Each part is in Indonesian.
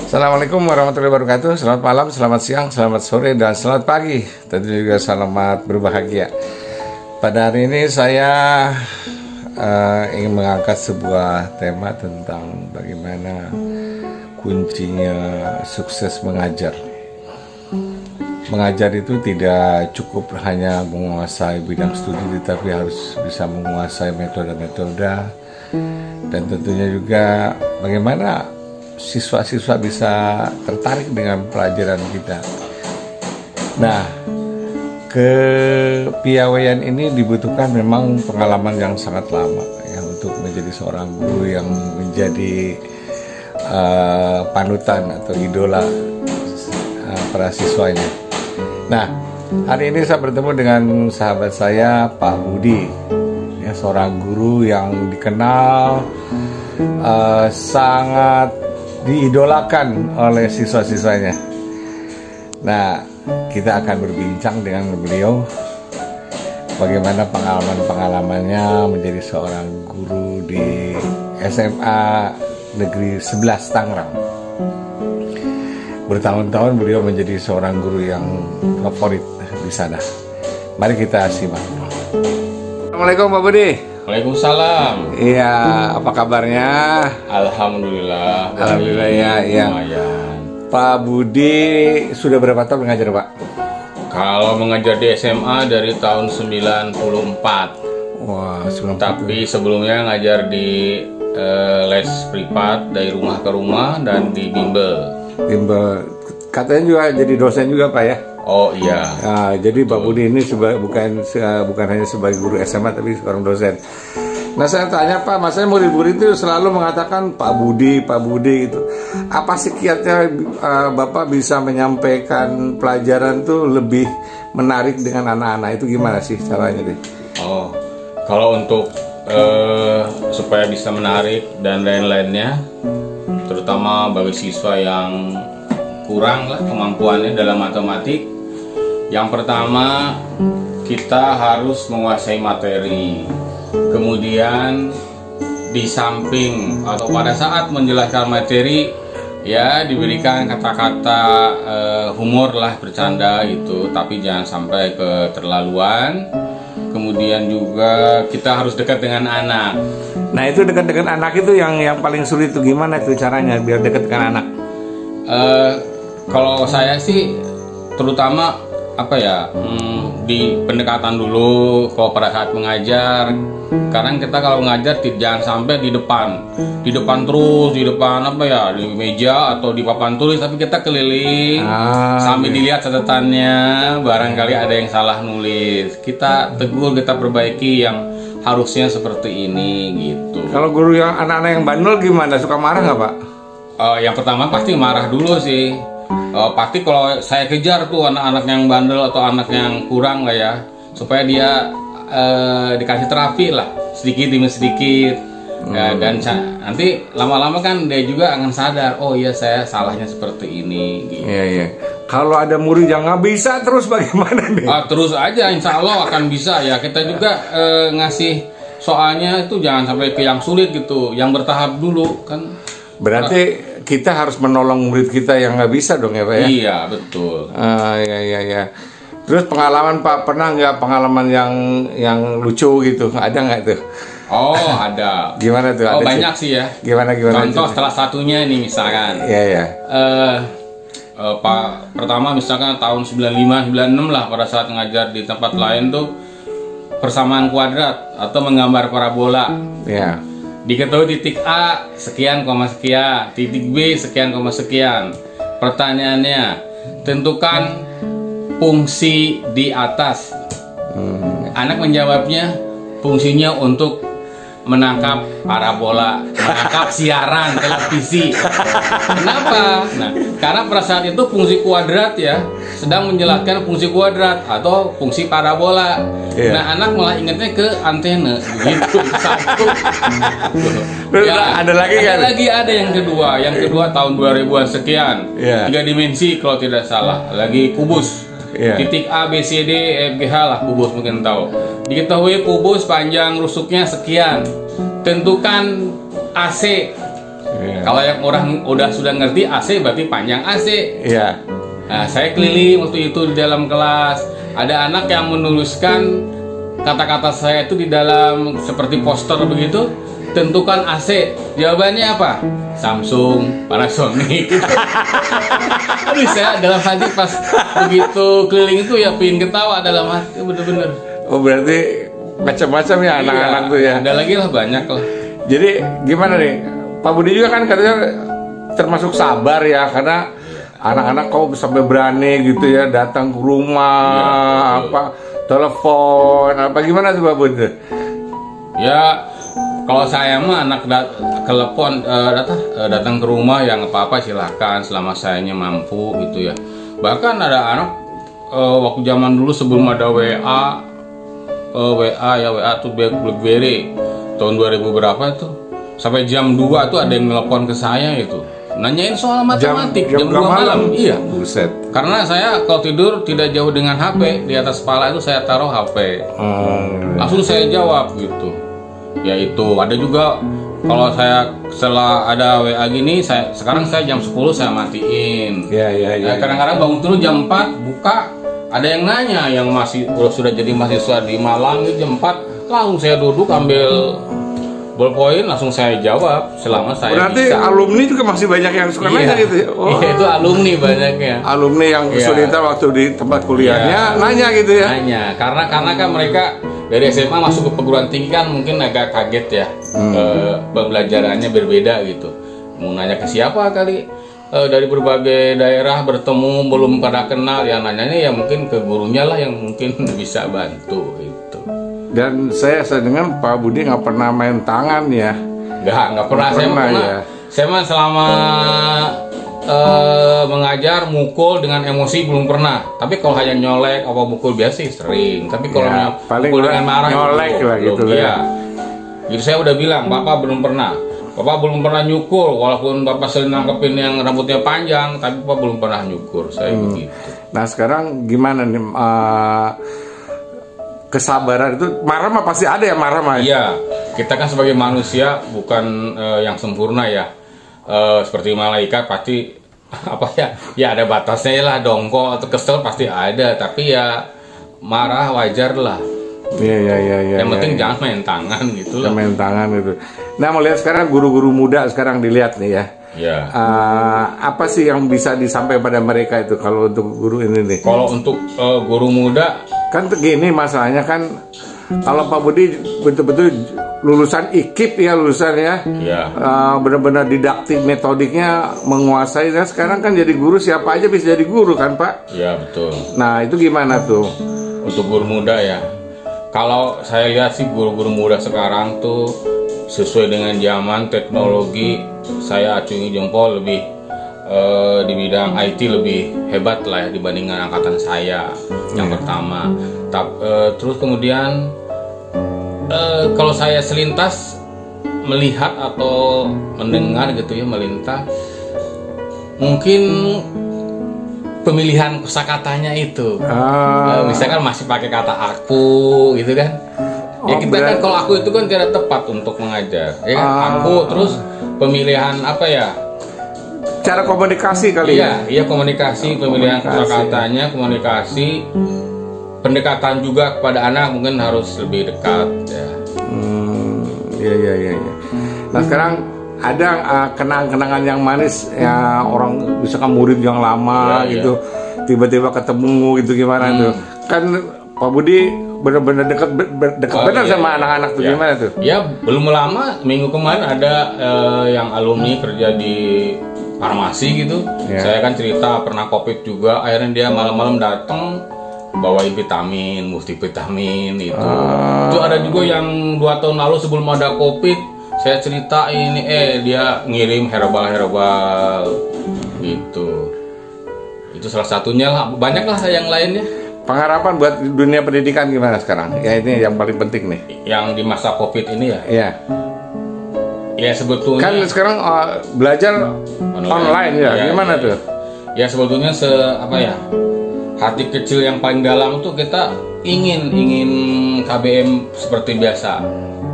Assalamualaikum warahmatullahi wabarakatuh. Selamat malam, selamat siang, selamat sore, dan selamat pagi. Tentu juga selamat berbahagia. Pada hari ini saya ingin mengangkat sebuah tema tentang bagaimana kuncinya sukses mengajar. Mengajar itu tidak cukup hanya menguasai bidang studi, tapi harus bisa menguasai metode-metode, dan tentunya juga bagaimana siswa-siswa bisa tertarik dengan pelajaran kita. Nah, kepiawaian ini dibutuhkan memang pengalaman yang sangat lama ya, untuk menjadi seorang guru yang menjadi panutan atau idola para siswanya. Nah, hari ini saya bertemu dengan sahabat saya, Pak Budi, ya, seorang guru yang dikenal sangat diidolakan oleh siswa-siswanya. Nah, kita akan berbincang dengan beliau bagaimana pengalaman-pengalamannya menjadi seorang guru di SMA Negeri 11 Tangerang. Bertahun-tahun beliau menjadi seorang guru yang favorit di sana. Mari kita simak. Assalamualaikum Pak Budi. Waalaikumsalam. Iya, apa kabarnya? Alhamdulillah. Alhamdulillah ya. Pak Budi sudah berapa tahun mengajar, Pak? Kalau mengajar di SMA dari tahun 94. Wah, 94. Tapi sebelumnya ngajar di les privat dari rumah ke rumah dan di bimbel. Bimbel. Katanya juga jadi dosen juga, Pak ya? Oh iya. Nah, jadi Pak Budi ini bukan hanya sebagai guru SMA tapi seorang dosen. Nah, saya tanya Pak, maksudnya murid-murid itu selalu mengatakan Pak Budi itu. Apa sih kiatnya Bapak bisa menyampaikan pelajaran tuh lebih menarik dengan anak-anak itu, gimana sih caranya deh? Oh, kalau untuk supaya bisa menarik dan lain-lainnya, terutama bagi siswa yang kurang lah kemampuannya dalam matematik, yang pertama kita harus menguasai materi. Kemudian di samping atau pada saat menjelaskan materi ya diberikan kata-kata humor lah, bercanda itu, tapi jangan sampai keterlaluan. Kemudian juga kita harus dekat dengan anak. Nah, itu dekat dengan anak itu yang paling sulit tuh, gimana itu caranya biar dekat dengan anak? Kalau saya sih terutama di pendekatan dulu kalau pada saat mengajar. Karena kita kalau mengajar jangan sampai di depan terus, di meja atau di papan tulis, tapi kita keliling sambil dilihat catatannya, barangkali ada yang salah nulis, kita tegur, kita perbaiki yang harusnya seperti ini gitu. Kalau guru yang anak-anak yang bandel gimana, suka marah nggak Pak? Yang pertama pasti marah dulu sih. Pasti kalau saya kejar tuh anak-anak yang bandel atau anak yang kurang lah ya, supaya dia dikasih terapi lah sedikit demi sedikit. Dan nanti lama-lama kan dia juga akan sadar, oh iya saya salahnya seperti ini gitu. Iya. Kalau ada murid yang nggak bisa terus bagaimana nih? Terus aja, insya Allah akan bisa ya. Kita juga ngasih soalnya itu jangan sampai ke yang sulit gitu, yang bertahap dulu kan. Berarti kita harus menolong murid kita yang nggak bisa dong ya Pak ya? Iya betul. Iya. Terus pengalaman Pak, pernah nggak pengalaman yang lucu gitu? Ada nggak tuh? Oh ada. Gimana tuh? Oh ada banyak sih ya. Gimana? Contoh salah satunya ini misalkan. Iya. Pak, pertama misalkan tahun 95-96 lah, pada saat ngajar di tempat lain tuh persamaan kuadrat atau menggambar parabola. Iya. Diketahui titik A sekian koma sekian, titik B sekian koma sekian. Pertanyaannya, tentukan fungsi di atas. Anak menjawabnya fungsinya untuk menangkap parabola, menangkap siaran televisi. Kenapa? Nah, karena pada saat itu fungsi kuadrat ya sedang menjelaskan fungsi kuadrat atau fungsi parabola. Nah, anak malah ingatnya ke antena gitu. Satu. Ya, ada yang kedua tahun 2000-an sekian. 3 dimensi kalau tidak salah, lagi kubus. Titik A, B, C, D, E, F, G, H lah, kubus mungkin tahu. Diketahui kubus panjang rusuknya sekian. Tentukan AC Kalau yang orang sudah ngerti AC berarti panjang AC. Iya. Nah, saya keliling waktu itu di dalam kelas. Ada anak yang menuliskan kata-kata saya itu di dalam seperti poster begitu. Tentukan AC. Jawabannya apa? Samsung, Panasonic. Aduh, saya dalam hati pas begitu keliling itu ya pingin ketawa dalam hati, bener-bener. Oh, berarti macam-macam ya anak-anak tuh ya. Ada lagi lah, banyak lah. Jadi gimana nih? Pak Budi juga kan katanya termasuk sabar ya, karena anak-anak kok sampai berani gitu ya datang ke rumah, apa telepon, apa gimana tuh Pak Budi? Ya, kalau saya mah anak telepon datang ke rumah yang apa-apa silahkan selama sayanya mampu gitu ya. Bahkan ada anak waktu zaman dulu sebelum ada WA tuh BlackBerry tahun 2000 berapa itu sampai jam 2 tuh ada yang nelpon ke saya itu nanyain soal matematik jam 2 malam. Iya. Buset. Karena saya kalau tidur tidak jauh dengan HP, di atas kepala itu saya taruh HP. Langsung saya jawab gitu. Ya itu ada juga kalau saya setelah ada WA gini, sekarang saya jam 10 saya matiin. Iya. Kadang-kadang bangun dulu jam 4 buka, ada yang nanya yang sudah jadi mahasiswa di Malang itu jam 4, langsung saya duduk ambil ballpoint langsung saya jawab selama saya berarti bisa. Alumni juga masih banyak yang suka nanya gitu ya? Oh. Iya, itu alumni banyaknya. Alumni yang kesulitan waktu di tempat kuliahnya nanya gitu ya? Nanya, karena kan mereka dari SMA masuk ke perguruan tinggi kan mungkin agak kaget ya, pembelajarannya berbeda gitu. Mau nanya ke siapa kali, dari berbagai daerah bertemu belum pada kenal, ya nanyanya ya mungkin ke gurunya lah yang mungkin bisa bantu gitu. Dan saya dengar Pak Budi nggak pernah main tangan ya? Nggak pernah. Saya mah selama mengajar mukul dengan emosi belum pernah. Tapi kalau hanya nyolek apa mukul biasa sering. Tapi kalau mukul dengan marah nyolek lah gitu ya. Jadi saya udah bilang Bapak belum pernah. Bapak belum pernah nyukur, walaupun Bapak sering nangkepin yang rambutnya panjang, tapi Bapak belum pernah nyukur. Saya begitu. Nah sekarang gimana nih? Kesabaran itu marah mah pasti ada ya, marah mah. Iya, kita kan sebagai manusia bukan yang sempurna ya. Seperti malaikat pasti apa ya ada batasnya lah, dongkol atau kesel pasti ada, tapi ya marah wajar lah. Iya. Yang penting jangan main tangan gitu lah. Main tangan gitu. Nah melihat sekarang guru-guru muda sekarang dilihat nih ya. Ya. Apa sih yang bisa disampaikan pada mereka itu kalau untuk guru ini nih? Kalau untuk guru muda kan begini masalahnya kan, kalau Pak Budi betul-betul lulusan IKIP ya lulusannya, benar-benar didaktik metodiknya menguasai. Nah sekarang kan jadi guru siapa aja bisa jadi guru kan Pak? Iya betul. Nah itu gimana tuh? Untuk guru muda ya, kalau saya lihat sih guru-guru muda sekarang tuh sesuai dengan zaman teknologi, saya acungi jempol lebih di bidang IT lebih hebat lah ya dibandingkan angkatan saya yang pertama. Terus kemudian kalau saya selintas melihat atau mendengar gitu ya, melintas, mungkin pemilihan kosakatanya itu, misalkan masih pakai kata aku gitu kan. Ya kita kan kalau aku itu kan tidak tepat untuk mengajar, ya kan? Aku terus pemilihan apa ya? Cara komunikasi kali ya? Iya komunikasi, pemilihan kosakatanya, komunikasi, pendekatan juga kepada anak mungkin harus lebih dekat ya. Iya. Nah sekarang ada kenang-kenangan yang manis ya, orang misalkan murid yang lama gitu, tiba-tiba ketemu gitu gimana tuh? Kan Pak Budi benar-benar dekat benar sama anak-anak tuh gimana tuh? Ya belum lama, minggu kemarin ada yang alumni kerja di farmasi gitu. Saya kan cerita pernah COVID juga, akhirnya dia malam-malam datang bawain vitamin, multivitamin itu. Itu ada juga yang 2 tahun lalu sebelum ada COVID, saya cerita ini dia ngirim herbal gitu. Itu salah satunya lah, banyak lah yang lainnya. Pengharapan buat dunia pendidikan gimana sekarang? Ya ini yang paling penting nih. Yang di masa COVID ini ya. Iya. Ya sebetulnya kan sekarang belajar online ya, gimana tuh? Ya sebetulnya hati kecil yang paling dalam tuh kita ingin KBM seperti biasa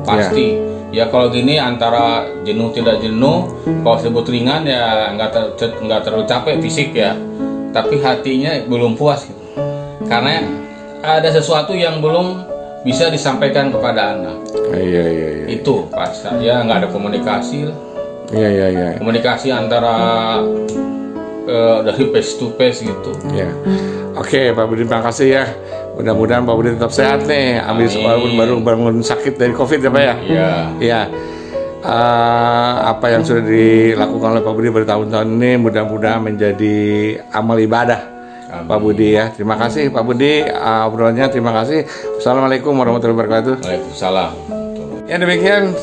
pasti. Ya kalau gini antara jenuh tidak jenuh, kalau sebut ringan ya nggak terlalu capek fisik ya, tapi hatinya belum puas gitu. Karena ada sesuatu yang belum bisa disampaikan kepada anak. Iya. Itu pas ya nggak ada komunikasi lah. Iya. Komunikasi antara dari face to face gitu. Ya. Oke, Pak Budi, terima kasih ya. Mudah-mudahan Pak Budi tetap sehat nih. Habis walaupun baru bangun sakit dari COVID ya Pak ya. Iya. Iya. Apa yang sudah dilakukan oleh Pak Budi bertahun-tahun ini mudah-mudahan menjadi amal ibadah. Amin. Pak Budi ya. Terima kasih Pak Budi obrolannya. Terima kasih. Assalamualaikum warahmatullahi wabarakatuh. Waalaikumsalam. Ya demikian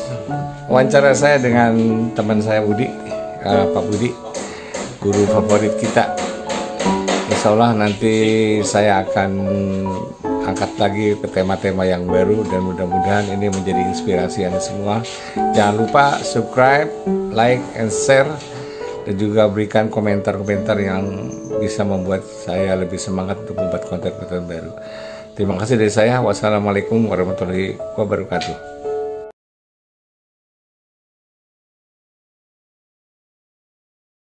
wawancara saya dengan teman saya Budi, Pak Budi, guru favorit kita. Insya Allah nanti saya akan angkat lagi ke tema-tema yang baru dan mudah-mudahan ini menjadi inspirasi Anda semua. Jangan lupa subscribe, like, and share, dan juga berikan komentar-komentar yang bisa membuat saya lebih semangat untuk membuat konten-konten baru. Terima kasih dari saya. Wassalamualaikum warahmatullahi wabarakatuh.